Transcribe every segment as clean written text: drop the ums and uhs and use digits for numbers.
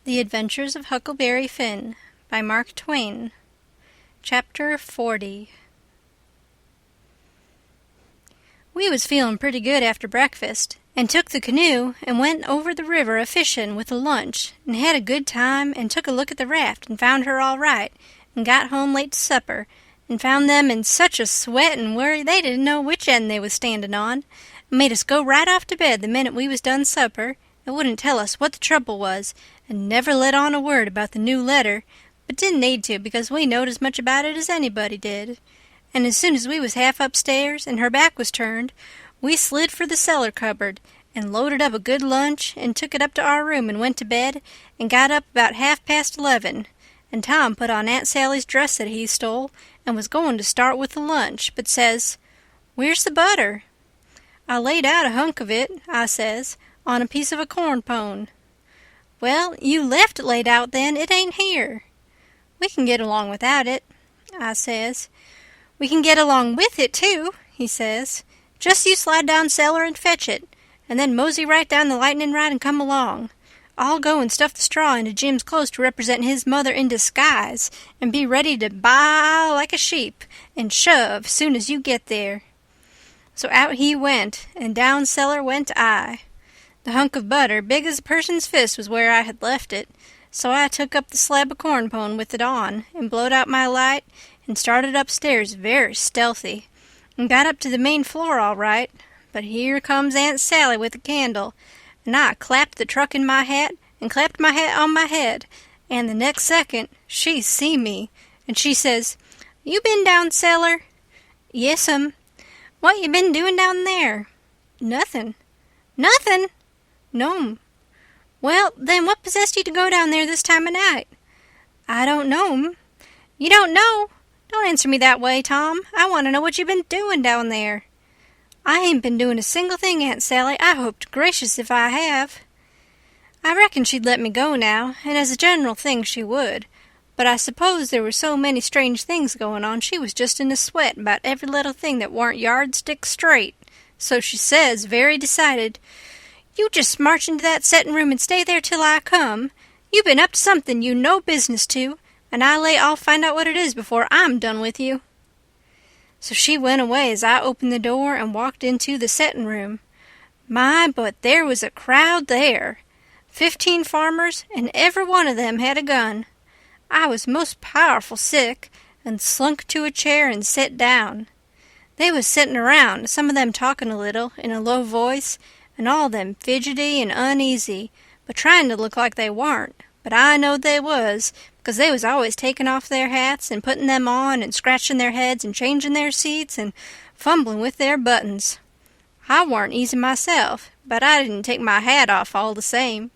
The Adventures of Huckleberry Finn by Mark Twain. Chapter 40. We was feeling pretty good after breakfast, and took the canoe and went over the river a-fishin' with a lunch, and had a good time, and took a look at the raft, and found her all right, and got home late to supper, and found them in such a sweat and worry they didn't know which end they was standing on, and made us go right off to bed the minute we was done supper, and wouldn't tell us what the trouble was, and never let on a word about the new letter, but didn't need to because we knowed as much about it as anybody did. And as soon as we was half upstairs and her back was turned, we slid for the cellar cupboard and loaded up a good lunch and took it up to our room and went to bed and got up about 11:30, and Tom put on Aunt Sally's dress that he stole and was going to start with the lunch, but says, "Where's the butter?" "I laid out a hunk of it," I says, "on a piece of a corn pone." "Well, you left it laid out then. It ain't here." "We can get along without it," I says. "We can get along with it, too," he says. "Just you slide down cellar and fetch it, and then mosey right down the lightning rod and come along. I'll go and stuff the straw into Jim's clothes to represent his mother in disguise, and be ready to baa like a sheep and shove soon as you get there." So out he went, and down cellar went I. The hunk of butter, big as a person's fist, was where I had left it, so I took up the slab of corn pone with it on, and blowed out my light, and started upstairs very stealthy, and got up to the main floor all right, but here comes Aunt Sally with a candle, and I clapped the truck in my hat, and clapped my hat on my head, and the next second she see me, and she says, "You been down cellar?" "Yes'm." "What you been doing down there?" "Nothin'." "Nothin'?" "No'm." "Well, then what possessed you to go down there this time of night?" "I don't know'm." "You don't know? Don't answer me that way, Tom. I want to know what you been doing down there." "I ain't been doing a single thing, Aunt Sally. I hope to gracious if I have." I reckon she'd let me go now, and as a general thing she would, but I suppose there were so many strange things going on she was just in a sweat about every little thing that warn't yardstick straight, so she says, very decided, "You just march into that settin' room and stay there till I come. You been up to something you no business to, and I lay I'll find out what it is before I'm done with you." So she went away as I opened the door and walked into the settin' room. My, but there was a crowd there. 15 farmers, and every one of them had a gun. I was most powerful sick, and slunk to a chair and set down. They was sittin' around, some of them talking a little, in a low voice, and all of them fidgety and uneasy, but trying to look like they warn't, but I knowed they was, because they was always taking off their hats and putting them on and scratching their heads and changing their seats and fumbling with their buttons. I warn't easy myself, but I didn't take my hat off all the same.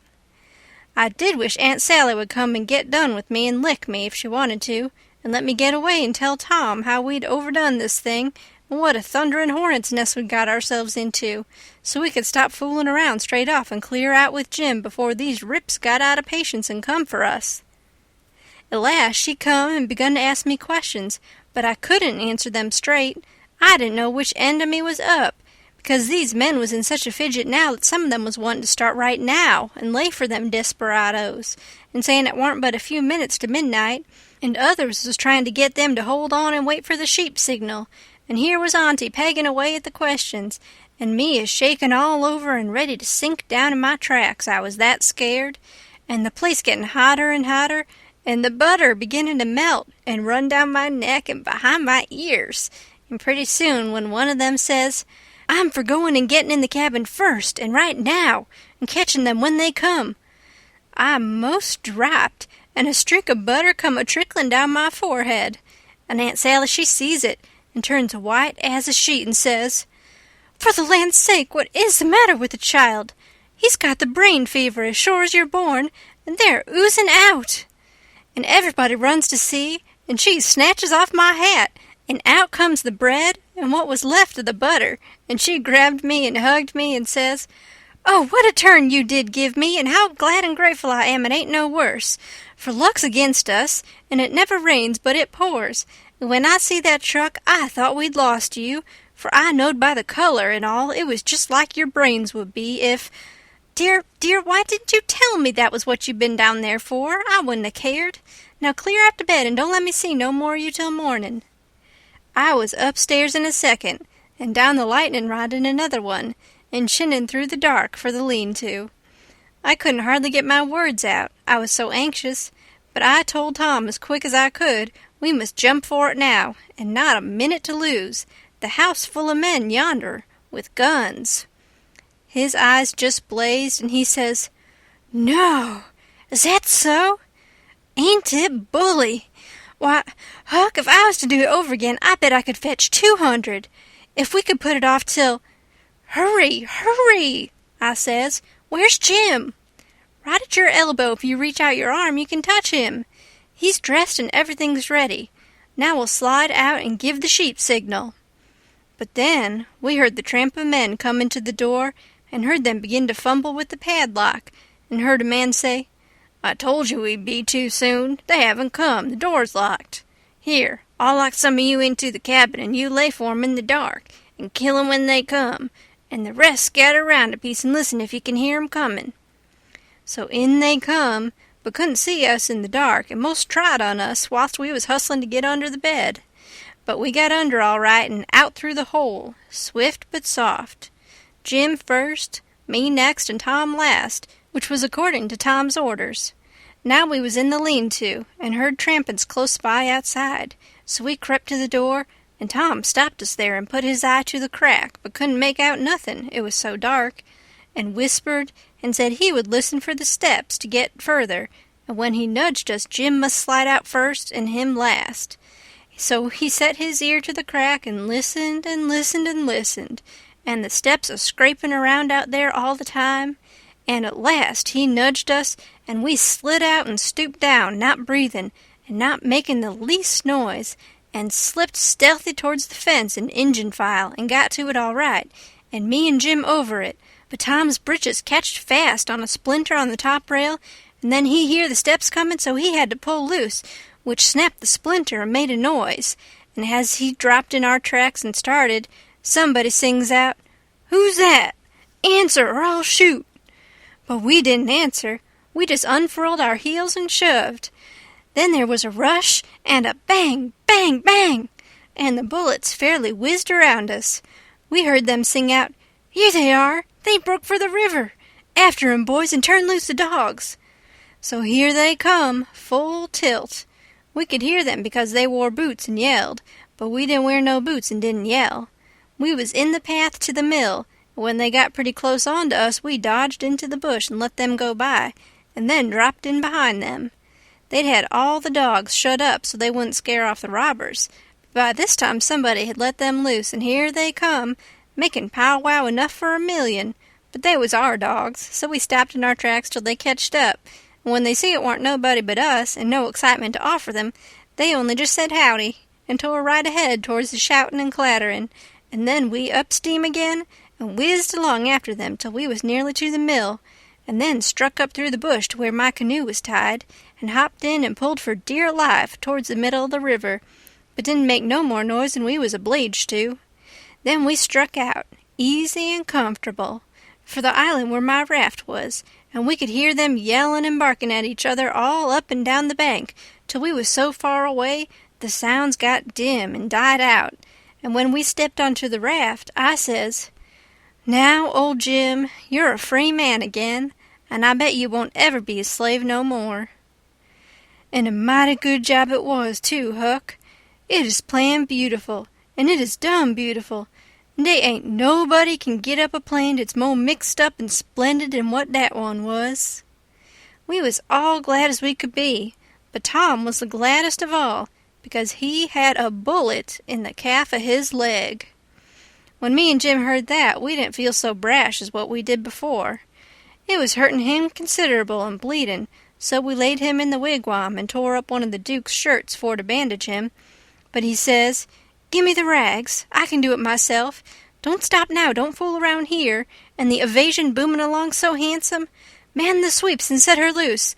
I did wish Aunt Sally would come and get done with me and lick me if she wanted to, and let me get away and tell Tom how we'd overdone this thing and what a thunderin' hornet's nest we'd got ourselves into, so we could stop fooling around straight off and clear out with Jim before these rips got out of patience and come for us. At last she come and begun to ask me questions, but I couldn't answer them straight. I didn't know which end of me was up, because these men was in such a fidget now that some of them was wanting to start right now and lay for them desperados, and saying it warn't but a few minutes to midnight, and others was trying to get them to hold on and wait for the sheep signal, and here was Auntie pegging away at the questions, and me a shaking all over and ready to sink down in my tracks, I was that scared, and the place getting hotter and hotter, and the butter beginning to melt and run down my neck and behind my ears, and pretty soon when one of them says, "I'm for going and getting in the cabin first, and right now, and catching them when they come," I most dropped, and a streak of butter come a-trickling down my forehead, and Aunt Sally she sees it, and turns white as a sheet and says, "For the land's sake, what is the matter with the child? He's got the brain fever as sure as you're born, and they're oozing out." And everybody runs to see, and she snatches off my hat, and out comes the bread and what was left of the butter, and she grabbed me and hugged me and says, "Oh, what a turn you did give me, and how glad and grateful I am it ain't no worse, for luck's against us, and it never rains but it pours, and when I see that truck I thought we'd lost you, for I knowed by the color and all it was just like your brains would be if—" Dear, why didn't you tell me that was what you'd been down there for? I wouldn't have cared. Now clear out to bed and don't let me see no more of you till morning." I was upstairs in a second, and down the lightning rod in another one, and shinning through the dark for the lean-to. I couldn't hardly get my words out, I was so anxious, but I told Tom as quick as I could we must jump for it now, and not a minute to lose. The house full of men yonder, with guns. His eyes just blazed, and he says, "No, is that so? Ain't it bully? Why, Huck, if I was to do it over again, I bet I could fetch 200. If we could put it off till—" "Hurry, I says. "Where's Jim?" "Right at your elbow. If you reach out your arm, you can touch him. He's dressed and everything's ready. Now we'll slide out and give the sheep signal." But then we heard the tramp of men come into the door, and heard them begin to fumble with the padlock, and heard a man say, "I told you we'd be too soon. They haven't come. The door's locked. Here, I'll lock some of you into the cabin, and you lay for 'em in the dark, and kill 'em when they come, and the rest scatter round a piece and listen if you can hear 'em coming." So in they come, but couldn't see us in the dark, and most tried on us whilst we was hustling to get under the bed. But we got under all right and out through the hole, swift but soft. Jim first, me next, and Tom last, which was according to Tom's orders. Now we was in the lean-to, and heard trampin's close by outside, so we crept to the door, and Tom stopped us there and put his eye to the crack, but couldn't make out nothing, it was so dark, and whispered and said he would listen for the steps to get further, and when he nudged us Jim must slide out first and him last. So he set his ear to the crack and listened and listened and listened, and the steps a-scraping around out there all the time, and at last he nudged us, and we slid out and stooped down, not breathing, and not making the least noise, and slipped stealthy towards the fence in Injun file, and got to it all right, and me and Jim over it, but Tom's britches catched fast on a splinter on the top rail, and then he hear the steps coming, so he had to pull loose, which snapped the splinter and made a noise, and as he dropped in our tracks and started, somebody sings out, "Who's that? Answer or I'll shoot." But we didn't answer. We just unfurled our heels and shoved. Then there was a rush and a bang, bang, bang, and the bullets fairly whizzed around us. We heard them sing out, "Here they are! They broke for the river! After 'em, boys, and turn loose the dogs!" So here they come, full tilt. We could hear them because they wore boots and yelled, but we didn't wear no boots and didn't yell. We was in the path to the mill, and when they got pretty close on to us we dodged into the bush and let them go by, and then dropped in behind them. They'd had all the dogs shut up so they wouldn't scare off the robbers, but by this time somebody had let them loose, and here they come, making pow-wow enough for 1,000,000, but they was our dogs, so we stopped in our tracks till they ketched up, and when they see it warn't nobody but us, and no excitement to offer them, they only just said howdy, and tore right ahead towards the shouting and clattering, and then we up steam again, and whizzed along after them till we was nearly to the mill, and then struck up through the bush to where my canoe was tied, and hopped in and pulled for dear life towards the middle of the river, but didn't make no more noise than we was obleeged to. Then we struck out, easy and comfortable, for the island where my raft was, and we could hear them yelling and barking at each other all up and down the bank, till we was so far away the sounds got dim and died out, and when we stepped onto the raft, I says, "Now, old Jim, you're a free man again, and I bet you won't ever be a slave no more." And a mighty good job it was, too, Huck. It is planned beautiful, and it is done beautiful, and they ain't nobody can get up a plan that's mo' mixed up and splendid than what that one was. We was all glad as we could be, but Tom was the gladdest of all, because he had a bullet in the calf of his leg. When me and Jim heard that, we didn't feel so brash as what we did before. It was hurting him considerable and bleeding, so we laid him in the wigwam and tore up one of the Duke's shirts for to bandage him. But he says, "Gimme the rags. I can do it myself. Don't stop now. Don't fool around here. And the evasion booming along so handsome. Man the sweeps and set her loose.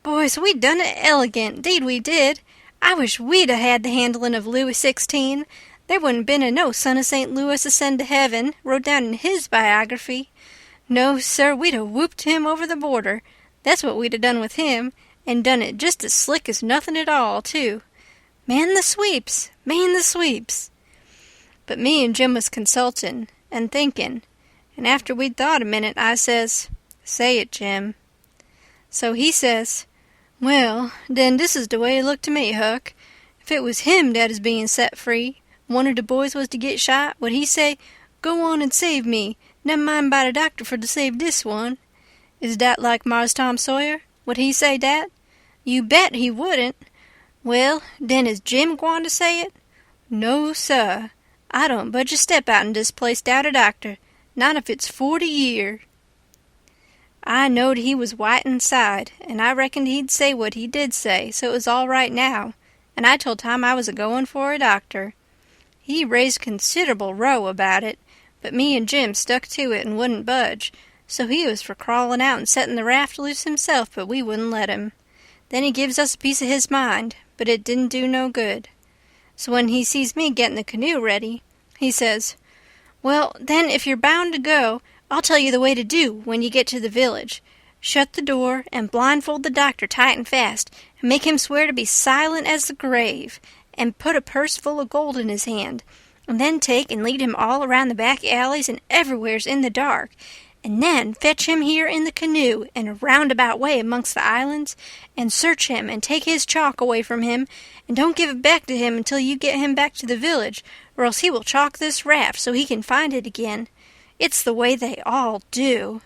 Boys, we done it elegant. 'Deed we did. I wish we'd 'a' had the handling of Louis XVI. There wouldn't been a no son of St. Louis ascend to heaven, wrote down in his biography. No, sir, we'd have whooped him over the border. That's what we'd have done with him, and done it just as slick as nothing at all, too. Man the sweeps! Man the sweeps! But me and Jim was consultin' and thinkin', and after we'd thought a minute, I says, "Say it, Jim." So he says, "Well, then this is the way it looked to me, Huck. If it was him that is being set free, one of the boys was to get shot, would he say, 'Go on and save me, never mind by the doctor for to save this one'? Is dat like Mars Tom Sawyer? Would he say dat? You bet he wouldn't. Well, then is Jim gwine to say it? No, sah. I don't budge a step outen dis place dout a doctor, not if it's 40 year." I knowed he was white inside, and I reckoned he'd say what he did say, so it was all right now, and I told Tom I was a-goin' for a doctor. He raised considerable row about it, but me and Jim stuck to it and wouldn't budge, so he was for crawlin' out and settin' the raft loose himself, but we wouldn't let him. Then he gives us a piece of his mind, but it didn't do no good. So when he sees me gettin' the canoe ready, he says, "Well, then, if you're bound to go, I'll tell you the way to do when you get to the village. Shut the door and blindfold the doctor tight and fast, and make him swear to be silent as the grave, and put a purse full of gold in his hand, and then take and lead him all around the back alleys and everywheres in the dark, and then fetch him here in the canoe in a roundabout way amongst the islands, and search him and take his chalk away from him, and don't give it back to him until you get him back to the village, or else he will chalk this raft so he can find it again. It's the way they all do."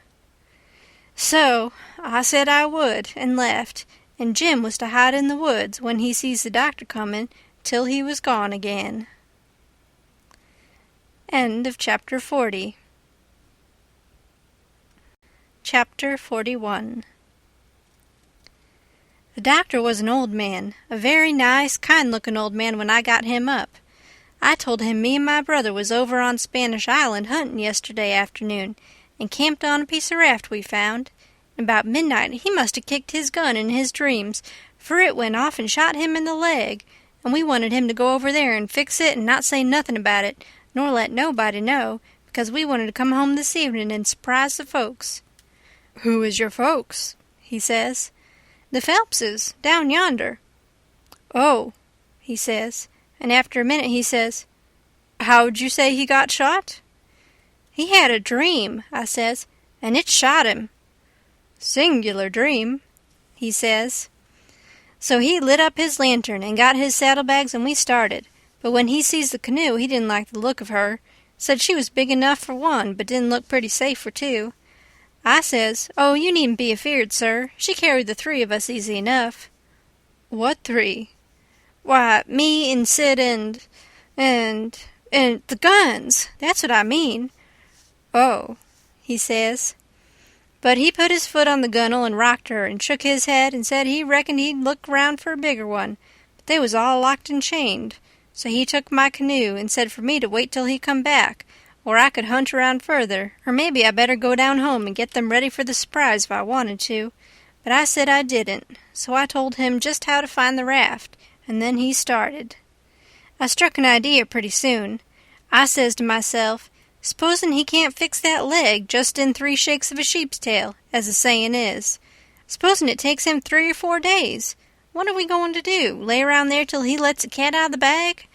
So I said I would, and left, and Jim was to hide in the woods when he sees the doctor comin' till he was gone again. End of Chapter 40. Chapter 41. The doctor was an old man, a very nice, kind-looking old man when I got him up. I told him me and my brother was over on Spanish Island huntin' yesterday afternoon, and camped on a piece of raft we found. And about midnight he must have kicked his gun in his dreams, for it went off and shot him in the leg, and we wanted him to go over there and fix it and not say nothin' about it, nor let nobody know, because we wanted to come home this evening and surprise the folks. "Who is your folks?" he says. "The Phelpses, down yonder." "Oh," he says, and after a minute he says, "How'd you say he got shot?" "He had a dream," I says, "and it shot him." "Singular dream," he says. So he lit up his lantern and got his saddlebags and we started, but when he sees the canoe he didn't like the look of her, said she was big enough for one but didn't look pretty safe for two. I says, "Oh, you needn't be afeard, sir. She carried the three of us easy enough." "What three?" "Why, me and Sid and the guns. That's what I mean." "Oh," he says. But he put his foot on the gunwale and rocked her and shook his head and said he reckoned he'd look round for a bigger one, but they was all locked and chained. So he took my canoe and said for me to wait till he come back, or I could hunt around further, or maybe I better go down home and get them ready for the surprise if I wanted to. But I said I didn't, so I told him just how to find the raft, and then he started. I struck an idea pretty soon. I says to myself, "S'posen he can't fix that leg just in 3 shakes of a sheep's tail, as the sayin' is. S'posen it takes him 3 or 4 days. What are we going to do, lay around there till he lets the cat out of the bag?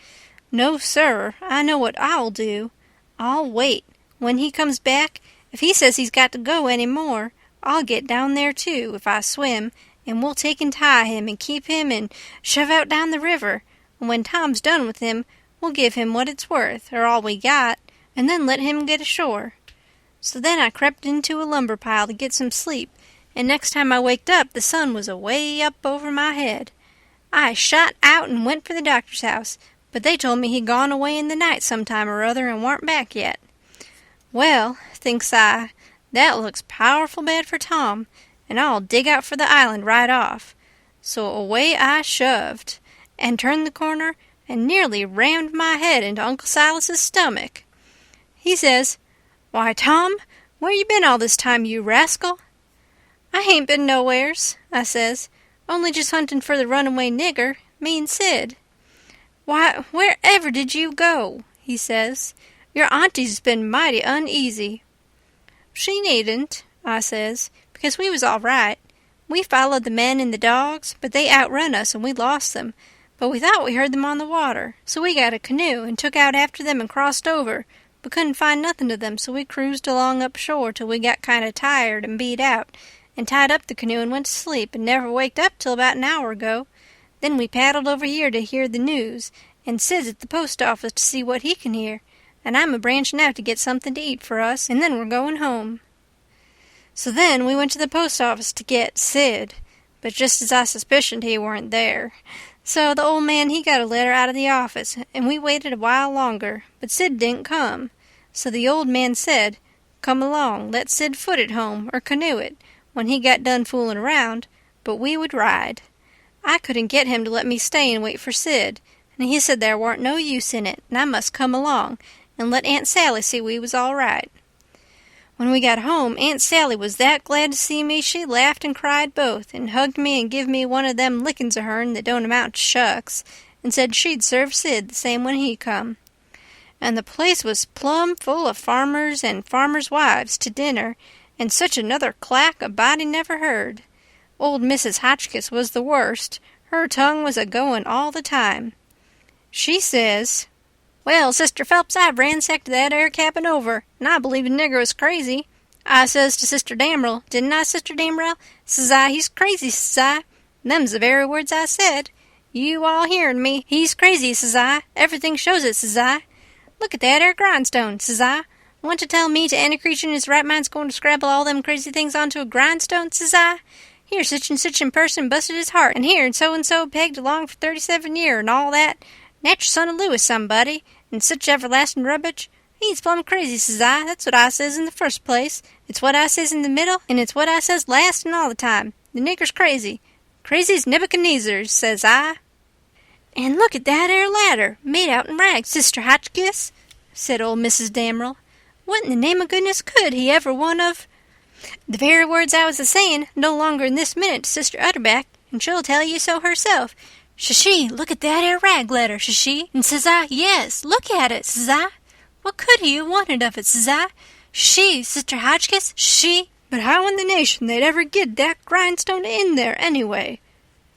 No, sir, I know what I'll do. I'll wait. When he comes back, if he says he's got to go any more, I'll get down there too, if I swim, and we'll take and tie him and keep him and shove out down the river, and when Tom's done with him, we'll give him what it's worth, or all we got, and then let him get ashore." So then I crept into a lumber pile to get some sleep, and next time I waked up the sun was away up over my head. I shot out and went for the doctor's house, but they told me he'd gone away in the night sometime or other and warn't back yet. Well, thinks I, that looks powerful bad for Tom, and I'll dig out for the island right off. So away I shoved, and turned the corner, and nearly rammed my head into Uncle Silas's stomach. He says, "Why, Tom, where you been all this time, you rascal?" "I hain't been nowheres," I says, "only just hunting for the runaway nigger, me and Sid." "Why, wherever did you go?" he says. "Your auntie's been mighty uneasy." she needn't,' I says, because we was all right. We followed the men and the dogs, but they outrun us and we lost them. But we thought we heard them on the water, so we got a canoe and took out after them and crossed over, but couldn't find nothing of them, so we cruised along up shore till we got kind of tired and beat out, and tied up the canoe and went to sleep and never waked up till about an hour ago. Then we paddled over here to hear the news, and Sid's at the post office to see what he can hear, and I'm a branching out to get something to eat for us, and then we're going home.' So then we went to the post office to get Sid, but just as I suspicioned he weren't there. So the old man he got a letter out of the office, and we waited a while longer, but Sid didn't come. So the old man said, 'Come along, let Sid foot it home, or canoe it, when he got done fooling around, but we would ride.' I couldn't get him to let me stay and wait for Sid, and he said there warn't no use in it, and I must come along, and let Aunt Sally see we was all right. When we got home, Aunt Sally was that glad to see me she laughed and cried both, and hugged me and give me one of them lickings of hern that don't amount to shucks, and said she'd serve Sid the same when he come. And the place was plumb full of farmers and farmers' wives to dinner, and such another clack a body never heard. Old Mrs. Hotchkiss was the worst. Her tongue was a-going all the time. She says, 'Well, Sister Phelps, I've ransacked that 'ere cabin over, and I believe the nigger was crazy.' I says to Sister Damrell, 'Didn't I, Sister Damrell?' Says I, 'He's crazy,' says I. Them's the very words I said. You all hearin' me. 'He's crazy,' says I. 'Everything shows it,' says I. 'Look at that 'ere grindstone,' says I. 'Want to tell me to any creature in his right mind's going to scrabble all them crazy things onto a grindstone,' says I. 'Here such and such in person busted his heart, and here and so pegged along for 37 year, and all that. Natural son of Lewis, somebody, and such everlasting rubbish. He's plumb crazy,' says I. 'That's what I says in the first place. It's what I says in the middle, and it's what I says last and all the time. The nigger's crazy. Crazy's Nebuchadnezzar,' says I." "And look at that 'ere ladder, made out in rags, Sister Hotchkiss," said old Mrs. Damrell. "What in the name of goodness could he ever want of—" "The very words I was a-saying, no longer in this minute, to Sister Utterback, and she'll tell you so herself. Says she, 'Look at that 'ere rag ladder,' says she, and says I, 'Yes, look at it,' says I. 'What could he have wanted of it,' says I. She, Sister Hotchkiss, she, but how in the nation they'd ever git that grindstone in there, anyway?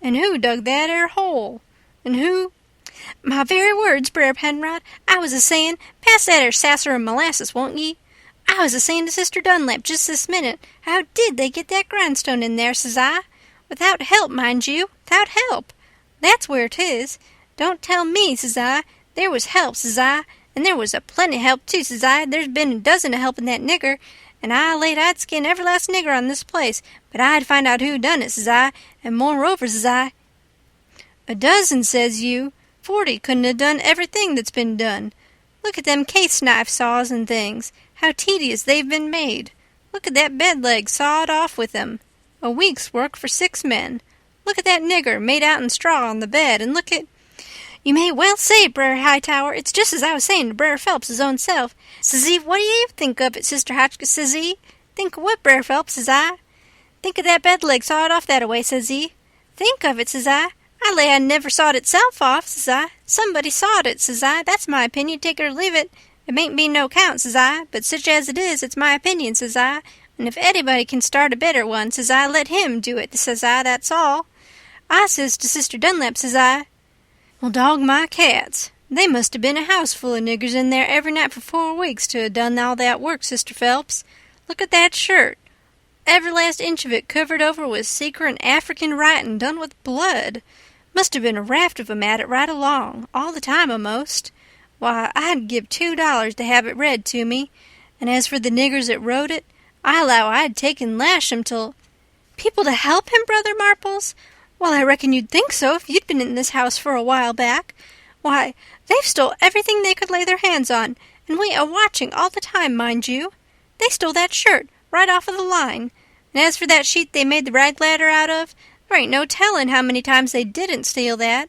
And who dug that 'ere hole? And who—" "My very words, Brer Penrod, I was a-sayin', pass that 'ere sasser and molasses, won't ye? I was a-sayin' to Sister Dunlap just this minute, how did they get that grindstone in there, says I? Without help, mind you, without help. That's where 'tis. Don't tell me, says I. There was help, says I, and there was a plenty help too, says I. There's been a dozen of helping that nigger, and I laid I'd skin every last nigger on this place, but I'd find out who done it, says I, and moreover, says I—" "A dozen, says you? 40 couldn't have done everything that's been done. Look at them case-knife saws and things, how tedious they've been made. Look at that bed leg sawed off with them. A week's work for 6 men. Look at that nigger made out in straw on the bed, and look at—" "You may well say, Brer Hightower, it's just as I was saying to Brer Phelps his own self. Says he, 'What do you think of it, Sister Hotchkiss?' says he. 'Think of what, Brer Phelps?' says I. 'Think of that bed leg sawed off that-a-way,' says he. 'Think of it,' says I. 'I lay I never sawed itself off,' says I. 'Somebody sawed it,' says I. 'That's my opinion, take it or leave it. It mayn't be no count,' says I, 'but such as it is, it's my opinion,' says I. 'And if anybody can start a better one,' says I, 'let him do it,' says I, 'that's all.' I says to Sister Dunlap, says I, 'Well, dog my cats. They must have been a house full of niggers in there every night for 4 weeks to have done all that work, Sister Phelps. Look at that shirt. Every last inch of it covered over with secret African writing done with blood. Must have been a raft of 'em at it right along, all the time a'most. Why, I'd give $2 to have it read to me. And as for the niggers that wrote it, I allow I'd take and lash 'em till—" "People to help him, Brother Marples? Well, I reckon you'd think so if you'd been in this house for a while back. Why, they've stole everything they could lay their hands on, and we a-watching all the time, mind you. They stole that shirt right off of the line. And as for that sheet they made the rag ladder out of, there ain't no telling how many times they didn't steal that.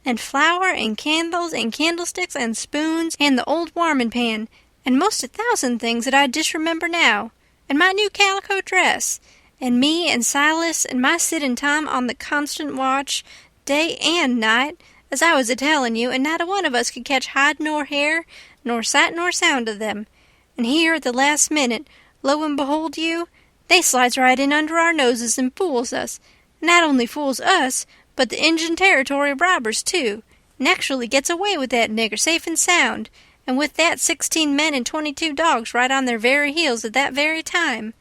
And flour and candles and candlesticks and spoons and the old warming pan, and most 1,000 things that I disremember now, and my new calico dress, and me and Silas and my Sid and Tom on the constant watch, day and night, as I was a-telling you, and not a one of us could catch hide nor hair, nor sight nor sound of them. And here at the last minute, lo and behold you, they slides right in under our noses and fools us. Not only fools us, but the Injun Territory robbers, too, and actually gets away with that nigger safe and sound, and with that 16 men and 22 dogs right on their very heels at that very time.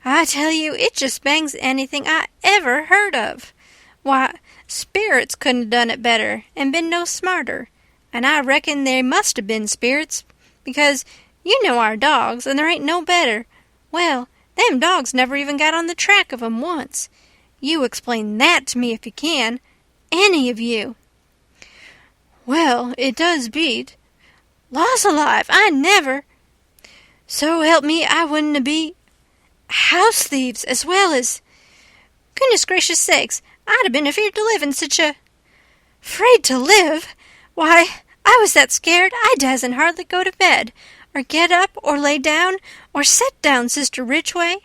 I tell you, it just bangs anything I ever heard of. Why, spirits couldn't have done it better and been no smarter, and I reckon they must have been spirits, because you know our dogs, and there ain't no better. Well, them dogs never even got on the track of 'em once. You explain that to me if you can, any of you. Well, it does beat. Laws alive, I never. So help me, I wouldn't be house thieves as well as... Goodness gracious sakes, I'd have been afeard to live in such a... Afraid to live? Why, I was that scared I dasn't hardly go to bed, or get up, or lay down, or sit down, Sister Ridgway.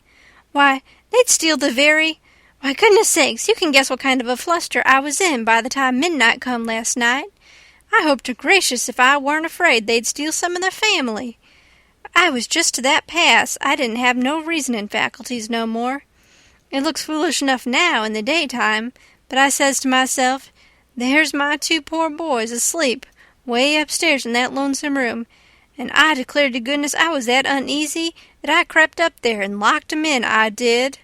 Why, they'd steal the very... Why, goodness sakes, you can guess what kind of a fluster I was in by the time midnight come last night. I hope to gracious if I weren't afraid they'd steal some of the family. I was just to that pass I didn't have no reasoning faculties no more. It looks foolish enough now in the daytime, but I says to myself, there's my 2 poor boys asleep way upstairs in that lonesome room, and I declare to goodness I was that uneasy that I crept up there and locked 'em in, I did.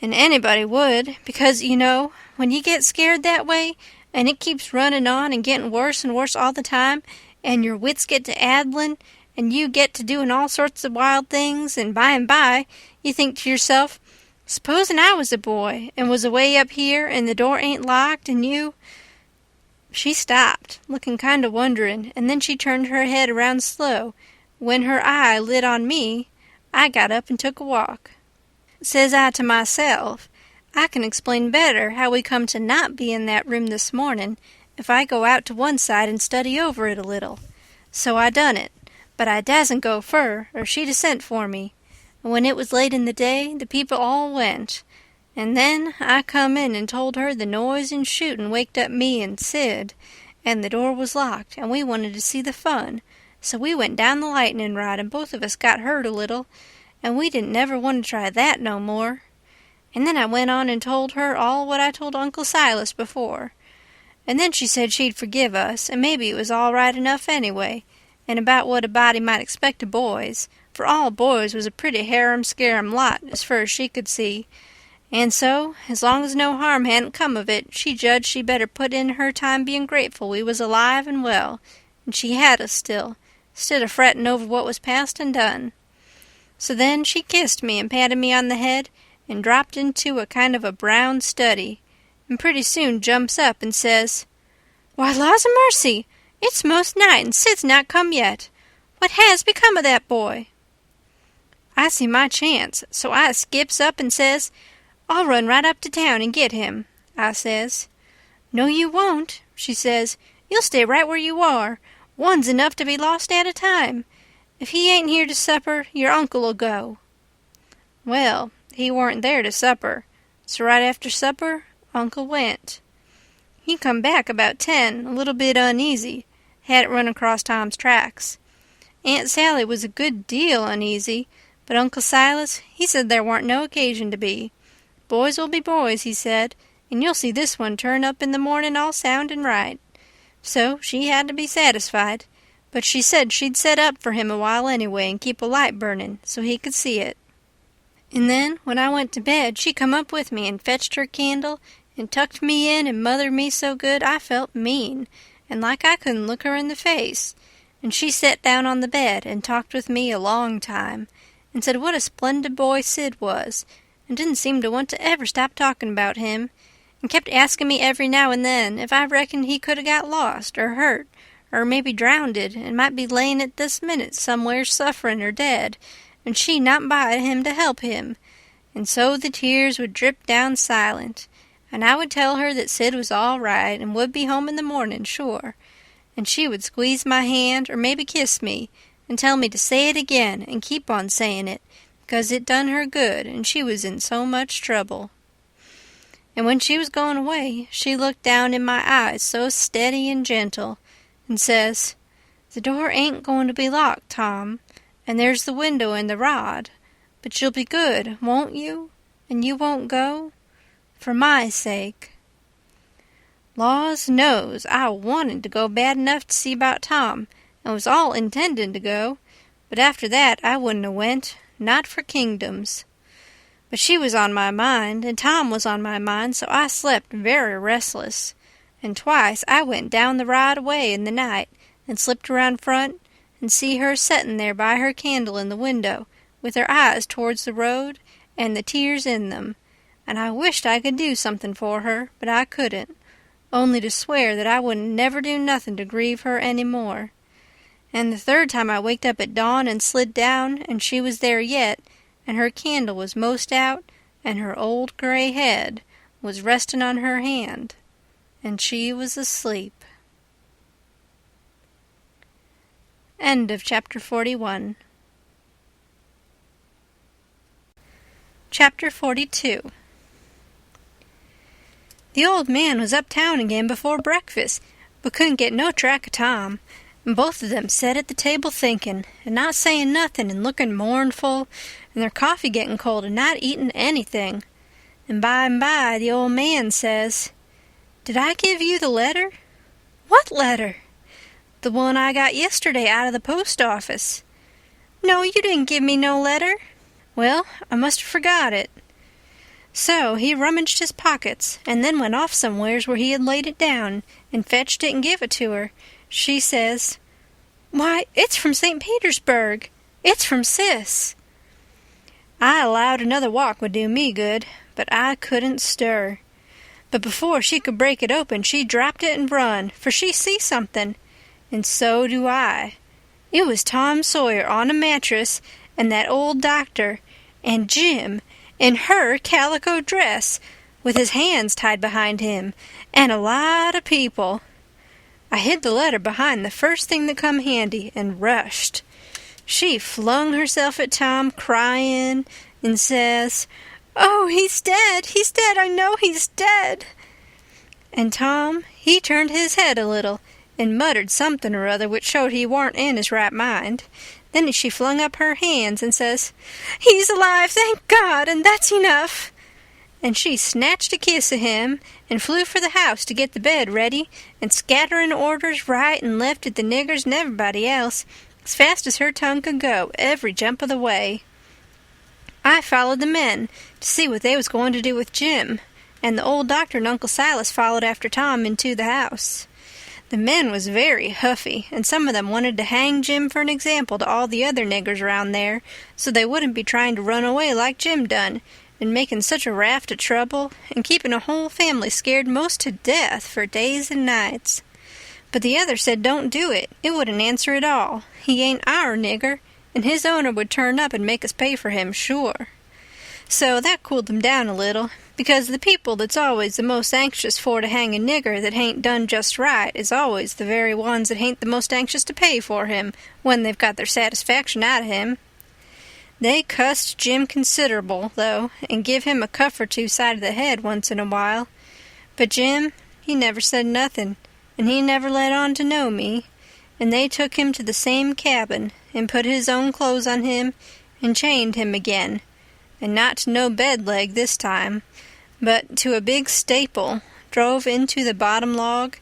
And anybody would, because, you know, when you get scared that way, and it keeps running on and getting worse and worse all the time, and your wits get to addling, and you get to doing all sorts of wild things, and by you think to yourself, supposing I was a boy, and was away up here, and the door ain't locked, and you... She stopped, looking kind of wondering, and then she turned her head around slow. When her eye lit on me, I got up and took a walk. Says I to myself, I can explain better how we come to not be in that room this morning if I go out to one side and study over it a little. So I done it, but I dasn't go fur, or she'd have sent for me. And when it was late in the day, the people all went. And then I come in and told her the noise and shooting waked up me and Sid, and the door was locked, and we wanted to see the fun. So we went down the lightning rod, and both of us got hurt a little, and we didn't never want to try that no more. And then I went on and told her all what I told Uncle Silas before. And then she said she'd forgive us, and maybe it was all right enough anyway, and about what a body might expect of boys, for all boys was a pretty harum-scarum lot as fur as she could see. And so, as long as no harm hadn't come of it, she judged she better put in her time being grateful we was alive and well, and she had us still, 'stead of fretting over what was past and done. So then she kissed me and patted me on the head and dropped into a kind of a brown study, and pretty soon jumps up and says, Why, laws a mercy, it's most night and Sid's not come yet. What has become of that boy? I see my chance, so I skips up and says, I'll run right up to town and get him, I says. No, you won't, she says. You'll stay right where you are. One's enough to be lost at a time. If he ain't here to supper, your uncle'll go. Well, he warn't there to supper, so right after supper, Uncle went. He come back about 10, a little bit uneasy, hadn't run across Tom's tracks. Aunt Sally was a good deal uneasy, but Uncle Silas, he said there warn't no occasion to be. Boys will be boys, he said, and you'll see this one turn up in the morning all sound and right. So she had to be satisfied, but she said she'd set up for him a while anyway and keep a light burning so he could see it. And then, when I went to bed, she come up with me and fetched her candle and tucked me in and mothered me so good I felt mean, and like I couldn't look her in the face. And she sat down on the bed and talked with me a long time, and said what a splendid boy Sid was, and didn't seem to want to ever stop talking about him, and kept asking me every now and then if I reckoned he could have got lost or hurt, or maybe drownded, and might be layin' at this minute somewhere sufferin' or dead, and she not by him to help him. And so the tears would drip down silent, and I would tell her that Sid was all right and would be home in the morning, sure. And she would squeeze my hand or maybe kiss me and tell me to say it again and keep on saying it, because it done her good and she was in so much trouble. And when she was going away, she looked down in my eyes so steady and gentle, and says, The door ain't going to be locked, Tom, and there's the window and the rod, But you'll be good, won't you? And you won't go? For my sake." Laws knows, I wanted to go bad enough to see about Tom, and was all intending to go, but after that I wouldn't have went, not for kingdoms. But she was on my mind, and Tom was on my mind, so I slept very restless, and twice I went down the right way in the night, and slipped around front, and see her settin' there by her candle in the window, with her eyes towards the road, and the tears in them, and I wished I could do something for her, but I couldn't, only to swear that I wouldn't never do nothing to grieve her any more. And the third time I waked up at dawn and slid down, and she was there yet, and her candle was most out, and her old gray head was resting on her hand, and she was asleep. End of Chapter 41. Chapter 42. The old man was uptown again before breakfast, but couldn't get no track of Tom, and both of them set at the table thinking, and not saying nothing, and looking mournful, and their coffee getting cold, and not eating anything. And by the old man says, "Did I give you the letter?" "What letter?" "The one I got yesterday out of the post office." "No, you didn't give me no letter." "Well, I must have forgot it." So he rummaged his pockets, and then went off somewheres where he had laid it down, and fetched it and give it to her. She says, "Why, it's from St. Petersburg. It's from Sis." I allowed another walk would do me good, but I couldn't stir. But before she could break it open, she dropped it and run, for she see something, and so do I. It was Tom Sawyer on a mattress, and that old doctor, and Jim, in her calico dress, with his hands tied behind him, and a lot of people. I hid the letter behind the first thing that come handy, and rushed. She flung herself at Tom, crying, and says, "Oh, he's dead, I know he's dead." And Tom, he turned his head a little, and muttered something or other which showed he warn't in his right mind. Then she flung up her hands and says, "He's alive, thank God, and that's enough." And she snatched a kiss of him, and flew for the house to get the bed ready, and scattering orders right and left at the niggers and everybody else, as fast as her tongue could go, every jump of the way. I followed the men to see what they was going to do with Jim, and the old doctor and Uncle Silas followed after Tom into the house. The men was very huffy, and some of them wanted to hang Jim for an example to all the other niggers around there, so they wouldn't be trying to run away like Jim done, and making such a raft of trouble, and keeping a whole family scared most to death for days and nights. But the others said don't do it. It wouldn't answer at all. He ain't our nigger, and his owner would turn up and make us pay for him, sure. So that cooled them down a little, because the people that's always the most anxious for to hang a nigger that hain't done just right is always the very ones that hain't the most anxious to pay for him when they've got their satisfaction out of him. They cussed Jim considerable, though, and give him a cuff or two side of the head once in a while. But Jim, he never said nothing, and he never let on to know me, and they took him to the same cabin, and put his own clothes on him, and chained him again, and not to no bed leg this time, but to a big staple, drove into the bottom log,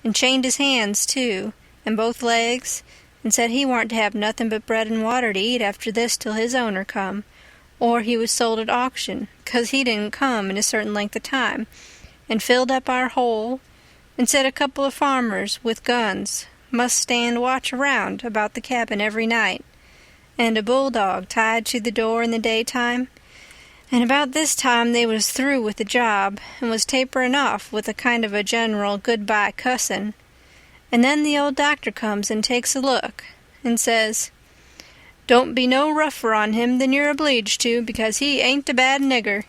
and chained his hands, too, and both legs, and said he warn't to have nothing but bread and water to eat after this till his owner come, or he was sold at auction, 'cause he didn't come in a certain length of time, and filled up our hole, and said a couple of farmers with guns must stand watch around about the cabin every night, and a bulldog tied to the door in the daytime. And about this time they was through with the job, and was tapering off with a kind of a general good-bye cussin'. And then the old doctor comes and takes a look, and says, "Don't be no rougher on him than you're obleeged to, because he ain't a bad nigger.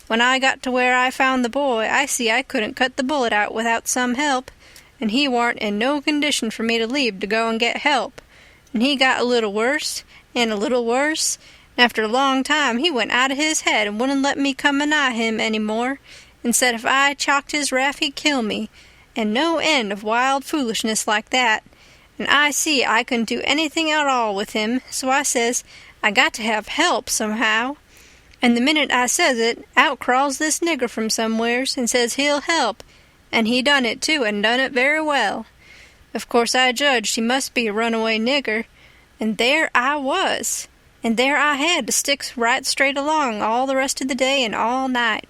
When I got to where I found the boy, I see I couldn't cut the bullet out without some help, and he warn't in no condition for me to leave to go and get help, and he got a little worse, and a little worse, and after a long time he went out of his head and wouldn't let me come anigh him any more, and said if I chalked his raft he'd kill me, and no end of wild foolishness like that, and I see I couldn't do anything at all with him, so I says I got to have help somehow. And the minute I says it, out crawls this nigger from somewheres and says he'll help, and he done it too, and done it very well. Of course I judged he must be a runaway nigger, and there I was, and there I had to stick right straight along all the rest of the day and all night.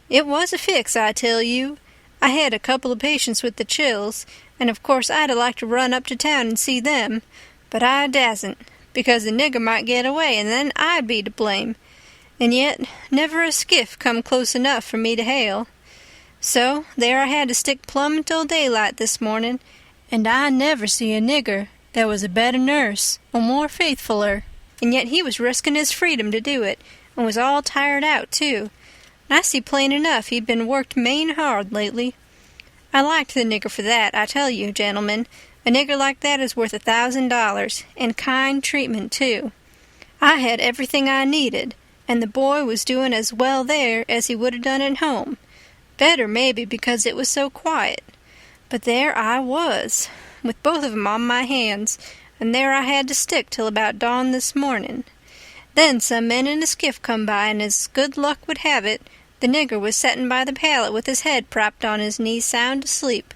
It was a fix, I tell you. I had a couple of patients with the chills, and of course I'd like to run up to town and see them, but I dasn't, because the nigger might get away, and then I'd be to blame. And yet never a skiff come close enough for me to hail. So there I had to stick plumb till daylight this morning, and I never see a nigger that was a better nurse or more faithfuler, and yet he was risking his freedom to do it, and was all tired out too. And I see plain enough he'd been worked main hard lately. I liked the nigger for that, I tell you, gentlemen. A nigger like that is worth $1,000, and kind treatment too. I had everything I needed, and the boy was doing as well there as he would have done at home. Better, maybe, because it was so quiet. But there I was, with both of 'em on my hands, and there I had to stick till about dawn this morning. Then some men in a skiff come by, and as good luck would have it, the nigger was settin' by the pallet with his head propped on his knee sound asleep.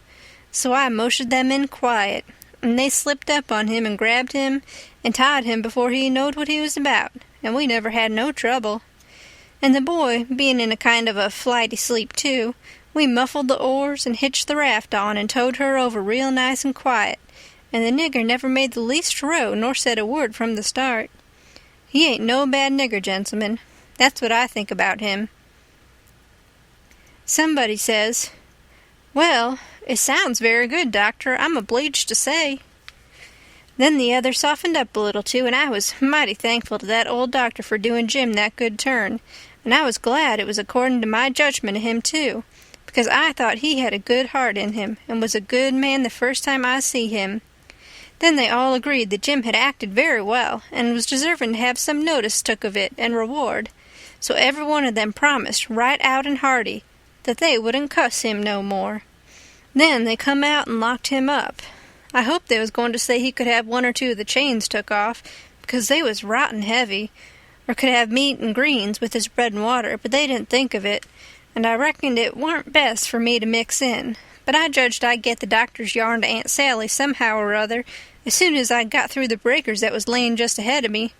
So I motioned them in quiet, and they slipped up on him and grabbed him and tied him before he knowed what he was about, and we never had no trouble. And the boy, being in a kind of a flighty sleep too, we muffled the oars and hitched the raft on and towed her over real nice and quiet, and the nigger never made the least row nor said a word from the start. He ain't no bad nigger, gentlemen. That's what I think about him. Somebody says, "Well, it sounds very good, doctor, I'm obleeged to say." Then the other softened up a little too, and I was mighty thankful to that old doctor for doing Jim that good turn, and I was glad it was according to my judgment of him too, because I thought he had a good heart in him, and was a good man the first time I see him. Then they all agreed that Jim had acted very well, and was deserving to have some notice took of it and reward, so every one of them promised right out and hearty that they wouldn't cuss him no more. Then they come out and locked him up. I hoped they was going to say he could have one or two of the chains took off, because they was rotten heavy, or could have meat and greens with his bread and water, but they didn't think of it, and I reckoned it warn't best for me to mix in. But I judged I'd get the doctor's yarn to Aunt Sally somehow or other as soon as I got through the breakers that was laying just ahead of me.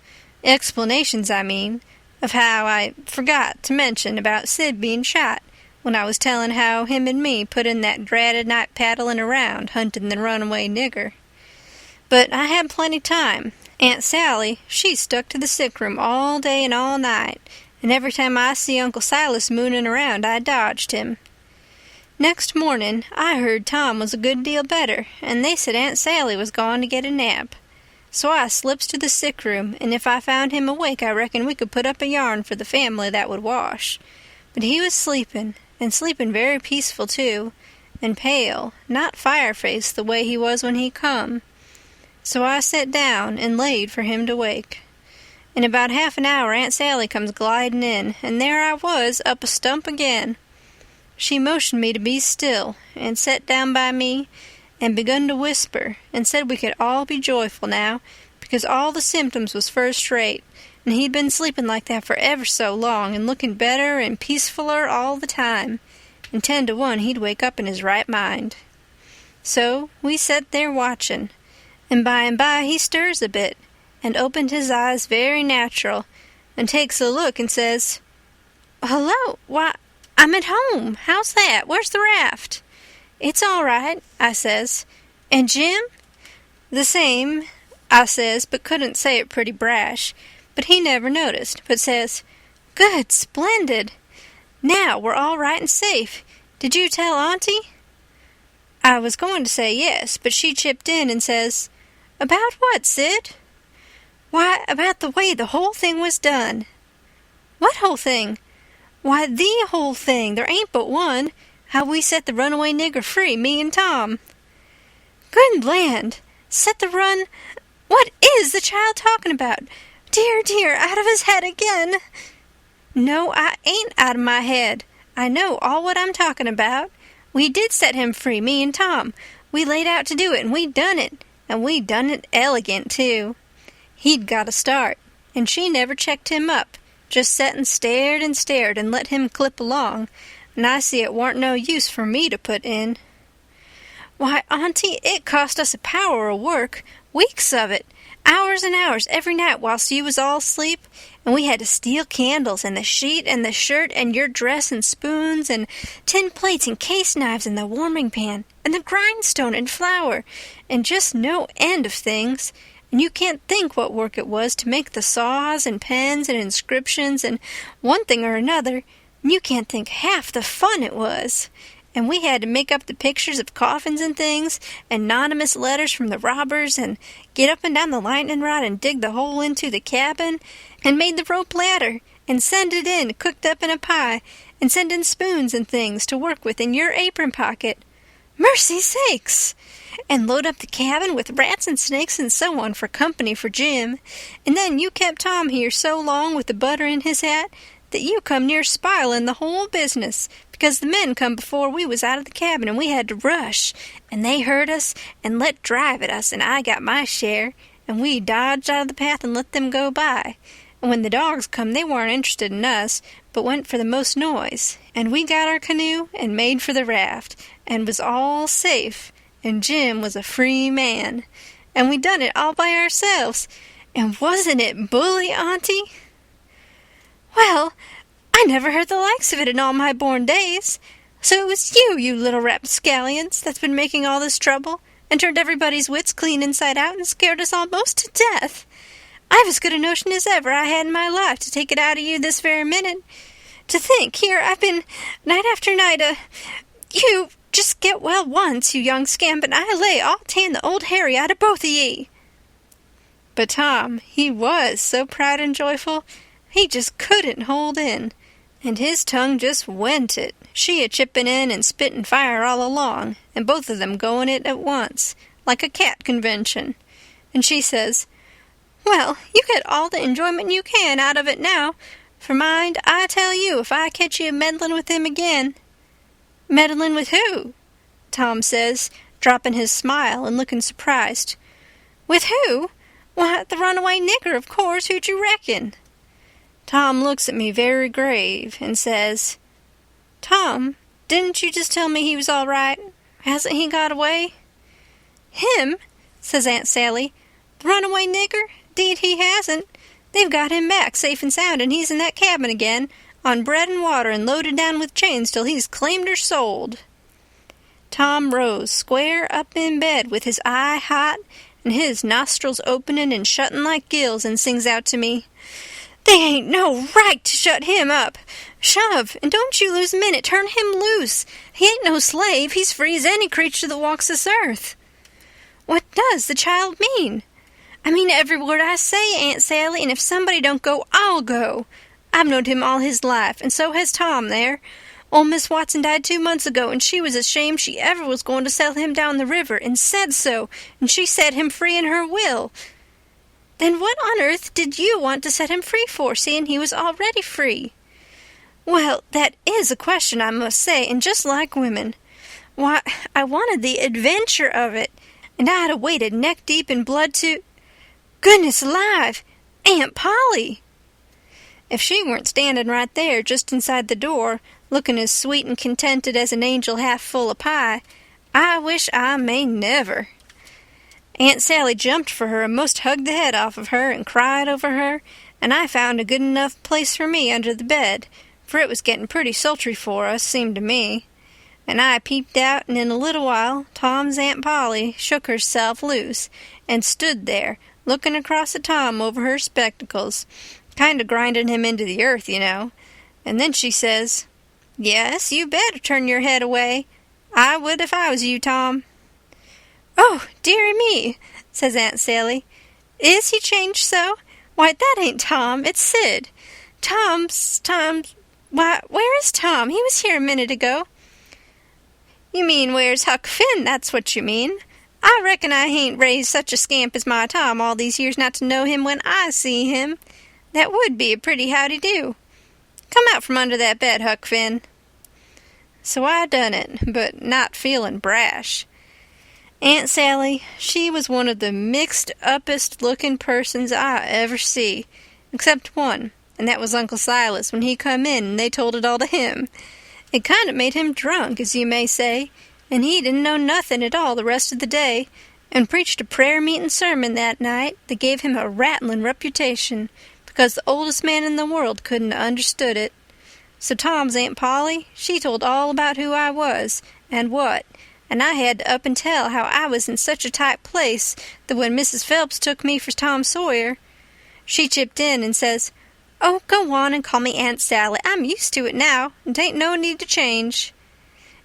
Explanations, I mean, of how I forgot to mention about Sid being shot, when I was telling how him and me put in that dratted night paddling around, hunting the runaway nigger. But I had plenty time. Aunt Sally, she stuck to the sick room all day and all night, and every time I see Uncle Silas mooning around, I dodged him. Next morning, I heard Tom was a good deal better, and they said Aunt Sally was gone to get a nap. So I slips to the sick room, and if I found him awake, I reckon we could put up a yarn for the family that would wash. But he was sleeping, and sleeping very peaceful too, and pale, not fire-faced the way he was when he come. So I set down and laid for him to wake. In about half an hour Aunt Sally comes gliding in, and there I was, up a stump again. She motioned me to be still, and set down by me, and begun to whisper, and said we could all be joyful now, because all the symptoms was first rate, and he'd been sleeping like that for ever so long, and looking better and peacefuller all the time, and 10 to 1 he'd wake up in his right mind. So we set there watching, and by he stirs a bit, and opened his eyes very natural, and takes a look and says, "Hello, why, I'm at home. How's that? Where's the raft?" "It's all right," I says. "And Jim?" "The same," I says, but couldn't say it pretty brash. But he never noticed, but says, "Good, splendid. Now we're all right and safe. Did you tell Auntie?" I was going to say yes, but she chipped in and says, "About what, Sid?" "Why, about the way the whole thing was done." "What whole thing?" "Why, the whole thing. There ain't but one. How we set the runaway nigger free, me and Tom." "Good land! Set the run... What is the child talking about? Dear, dear, out of his head again." "No, I ain't out of my head. I know all what I'm talking about. We did set him free, me and Tom. We laid out to do it, and we done it. And we done it elegant, too. He'd got a start, and she never checked him up, just set and stared and let him clip along, and I see it warn't no use for me to put in. Why, Auntie, it cost us a power o' work, weeks of it, hours and hours every night whilst you was all asleep, and we had to steal candles and the sheet and the shirt and your dress and spoons and tin plates and case knives and the warming pan and the grindstone and flour and just no end of things, and you can't think what work it was to make the saws and pens and inscriptions and one thing or another, and you can't think half the fun it was. And we had to make up the pictures of coffins and things, and anonymous letters from the robbers, and get up and down the lightning rod and dig the hole into the cabin, and made the rope ladder, and send it in cooked up in a pie, and send in spoons and things to work with in your apron pocket. Mercy sakes! And load up the cabin with rats and snakes and so on for company for Jim. And then you kept Tom here so long with the butter in his hat that you come near spilin' the whole business, because the men come before we was out of the cabin and we had to rush, and they heard us and let drive at us, and I got my share, and we dodged out of the path and let them go by. And when the dogs come they weren't interested in us, but went for the most noise, and we got our canoe and made for the raft, and was all safe, and Jim was a free man, and we done it all by ourselves, and wasn't it bully, Auntie? Well, I never heard the likes of it in all my born days. So it was you little rapscallions, that's been making all this trouble, and turned everybody's wits clean inside out and scared us all most to death. I've as good a notion as ever I had in my life to take it out of you this very minute. To think, here I've been, night after night, you just get well once, you young scamp, and I lay all tan the old Harry out of both of ye. But Tom, he was so proud and joyful, he just couldn't hold in, and his tongue just went it, she a-chipping in and spitting fire all along, and both of them going it at once, like a cat convention. And she says, Well, you get all the enjoyment you can out of it now, for mind, I tell you, if I catch you meddling with him again. Meddling with who? Tom says, dropping his smile and looking surprised. With who? Why, the runaway nigger, of course, who'd you reckon? Tom looks at me very grave and says, Tom, didn't you just tell me he was all right? Hasn't he got away? Him? Says Aunt Sally. The runaway nigger? 'Deed he hasn't. They've got him back safe and sound, and he's in that cabin again, on bread and water and loaded down with chains till he's claimed or sold. Tom rose square up in bed with his eye hot and his nostrils opening and shutting like gills, and sings out to me, They ain't no right to shut him up. Shove, and don't you lose a minute. Turn him loose. He ain't no slave. He's free as any creature that walks this earth. What does the child mean? I mean every word I say, Aunt Sally, and if somebody don't go, I'll go. I've known him all his life, and so has Tom there. Old Miss Watson died 2 months ago, and she was ashamed she ever was going to sell him down the river, and said so, and she set him free in her will. Then what on earth did you want to set him free for, seeing he was already free? Well, that is a question, I must say, and just like women. Why, I wanted the adventure of it, and I'd have waded neck-deep in blood to— Goodness alive! Aunt Polly! If she weren't standing right there, just inside the door, looking as sweet and contented as an angel half full of pie, I wish I may never. Aunt Sally jumped for her and most hugged the head off of her and cried over her, and I found a good enough place for me under the bed, for it was getting pretty sultry for us, seemed to me. And I peeped out, and in a little while Tom's Aunt Polly shook herself loose and stood there, looking across at Tom over her spectacles, kind of grinding him into the earth, you know. And then she says, Yes, you better turn your head away. I would if I was you, Tom. Oh, dearie me, says Aunt Sally. Is he changed so? Why, that ain't Tom, it's Sid. Tom's, why, where is Tom? He was here a minute ago. You mean where's Huck Finn, that's what you mean. I reckon I hain't raised such a scamp as my Tom all these years not to know him when I see him. That would be a pretty howdy-do. Come out from under that bed, Huck Finn. So I done it, but not feeling brash. Aunt Sally, she was one of the mixed-uppest looking persons I ever see, except one, and that was Uncle Silas when he come in and they told it all to him. It kind of made him drunk, as you may say, and he didn't know nothing at all the rest of the day, and preached a prayer-meeting sermon that night that gave him a rattling reputation, because the oldest man in the world couldn't have understood it. So Tom's Aunt Polly, she told all about who I was, and what, and I had to up and tell how I was in such a tight place that when Mrs. Phelps took me for Tom Sawyer, she chipped in and says, "Oh, go on and call me Aunt Sally. I'm used to it now, and 'tain't no need to change."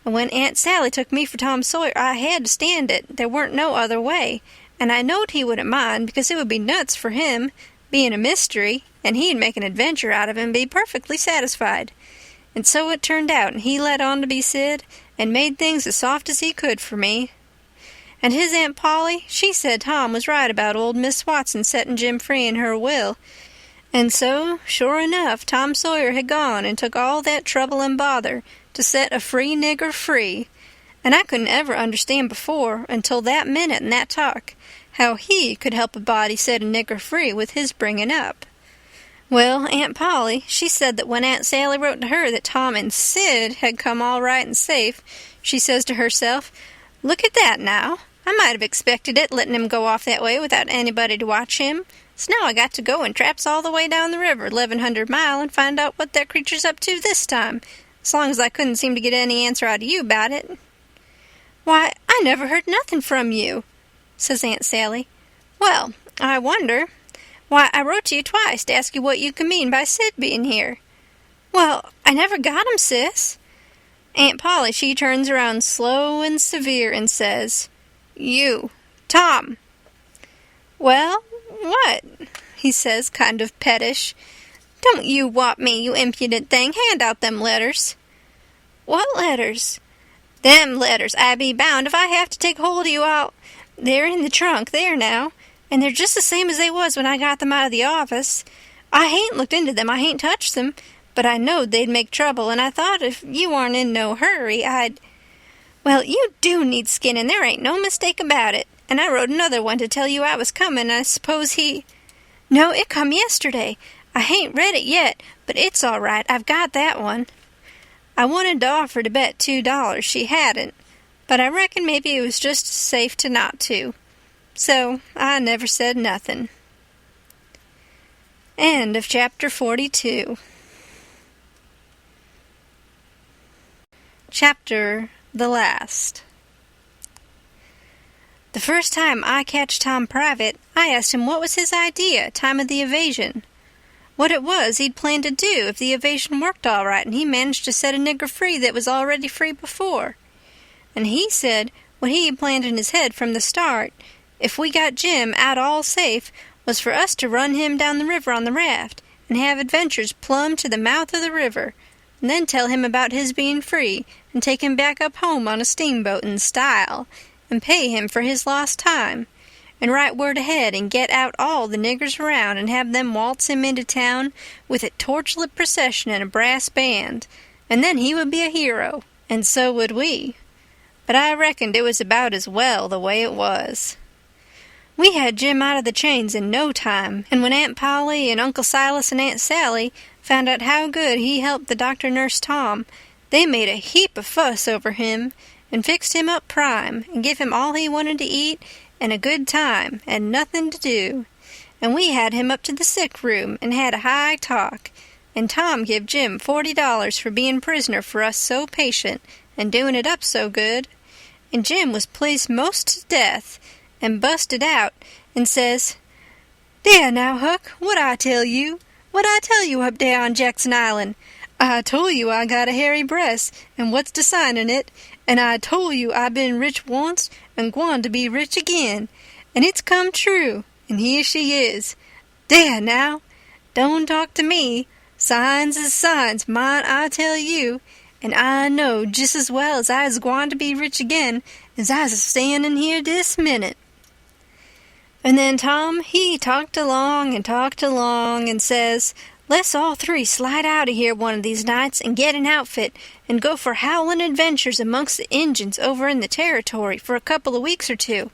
And when Aunt Sally took me for Tom Sawyer, I had to stand it. There weren't no other way, and I knowed he wouldn't mind, because it would be nuts for him, being a mystery, and he'd make an adventure out of it and be perfectly satisfied. And so it turned out, and he let on to be Sid, and made things as soft as he could for me. And his Aunt Polly, she said Tom was right about old Miss Watson setting Jim free in her will. And so, sure enough, Tom Sawyer had gone and took all that trouble and bother to set a free nigger free, and I couldn't ever understand before, until that minute and that talk, how he could help a body set a nigger free with his bringing up. Well, Aunt Polly, she said that when Aunt Sally wrote to her that Tom and Sid had come all right and safe, she says to herself, "Look at that now. I might have expected it, letting him go off that way without anybody to watch him. So now I got to go and traps all the way down the river, 1100 mile, and find out what that creature's up to this time, as long as I couldn't seem to get any answer out of you about it." "Why, I never heard nothing from you," says Aunt Sally. "Well, I wonder. Why, I wrote to you twice to ask you what you could mean by Sid being here." "Well, I never got him, sis." Aunt Polly, she turns around slow and severe and says, "You, Tom." "Well, what?" he says, kind of pettish. "Don't you whop me, you impudent thing. Hand out them letters." "What letters?" "Them letters. I be bound if I have to take hold of you, They're in the trunk, there now, and they're just the same as they was when I got them out of the office. I hain't looked into them, I hain't touched them, but I knowed they'd make trouble, and I thought if you warn't in no hurry, Well, you do need skinning, there ain't no mistake about it, and I wrote another one to tell you I was coming, and I suppose No, it come yesterday. I hain't read it yet, but it's all right, I've got that one. I wanted to offer to bet $2 she hadn't, but I reckon maybe it was just safe to not to. So I never said nothing. End of chapter 42. Chapter the last. The first time I catched Tom private, I asked him what was his idea, time of the evasion. What it was he'd planned to do if the evasion worked all right and he managed to set a nigger free that was already free before. And he said what he had planned in his head from the start, if we got Jim out all safe, was for us to run him down the river on the raft and have adventures plumb to the mouth of the river, and then tell him about his being free and take him back up home on a steamboat in style and pay him for his lost time, and write word ahead and get out all the niggers around and have them waltz him into town with a torchlit procession and a brass band, and then he would be a hero, and so would we. But I reckoned it was about as well the way it was. We had Jim out of the chains in no time, and when Aunt Polly and Uncle Silas and Aunt Sally found out how good he helped the doctor-nurse Tom, they made a heap of fuss over him and fixed him up prime and give him all he wanted to eat and a good time and nothing to do. And we had him up to the sick room and had a high talk, and Tom give Jim $40 for being prisoner for us so patient and doing it up so good. And Jim was pleased most to death, and busted out and says, "There now, Huck, what'd I tell you? What'd I tell you up there on Jackson Island? I told you I got a hairy breast, and what's the sign in it, and I told you I been rich once and gwine to be rich again, and it's come true, and here she is. There now, don't talk to me. Signs is signs, mind I tell you, and I know just as well as I's gwine to be rich again as I's a-standing here this minute." And then Tom, he talked along and says, "Let's all three slide out of here one of these nights and get an outfit and go for howling adventures amongst the Injuns over in the territory for a couple of weeks or two."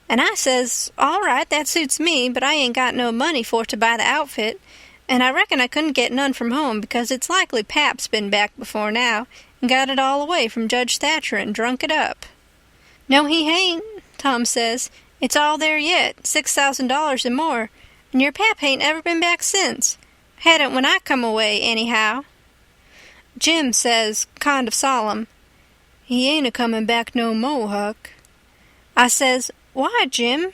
And I says, "All right, that suits me, but I ain't got no money for to buy the outfit, and I reckon I couldn't get none from home because it's likely Pap's been back before now and got it all away from Judge Thatcher and drunk it up." "No, he hain't," Tom says. "It's all there yet, $6,000 and more, and your Pap hain't ever been back since. Hadn't when I come away, anyhow." Jim says, kind of solemn, "He ain't a-comin' back no mo', Huck." I says, "Why, Jim?"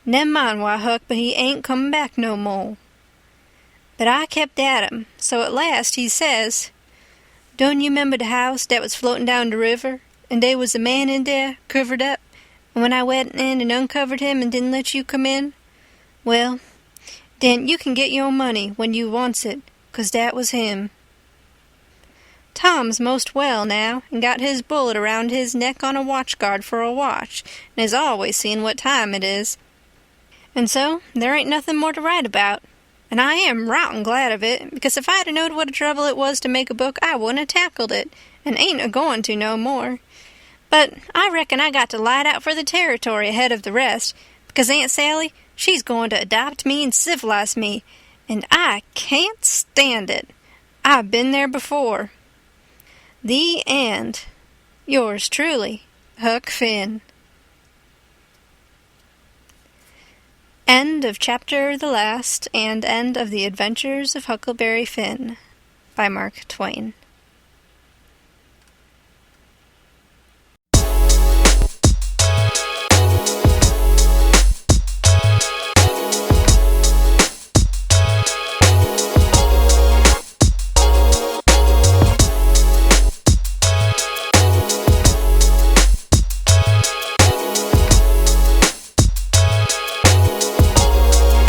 "Nev' mind why, Huck, but he ain't comin' back no mo'." But I kept at him, so at last he says, "Don't you 'member de house dat was floatin' down de river, and dey was a man in dere, covered up, and when I went in and uncovered him and didn't let you come in? Well, den you can get your money when you wants it, 'cause dat was him." Tom's most well now, and got his bullet around his neck on a watch-guard for a watch, and is always seeing what time it is. And so there ain't nothing more to write about, and I am rotten glad of it, because if I'd knowed what a trouble it was to make a book, I wouldn't have tackled it, and ain't a-going to no more. But I reckon I got to light out for the territory ahead of the rest, because Aunt Sally, she's going to adopt me and civilize me, and I can't stand it. I've been there before. The end. Yours truly, Huck Finn. End of chapter the last, and end of the Adventures of Huckleberry Finn by Mark Twain.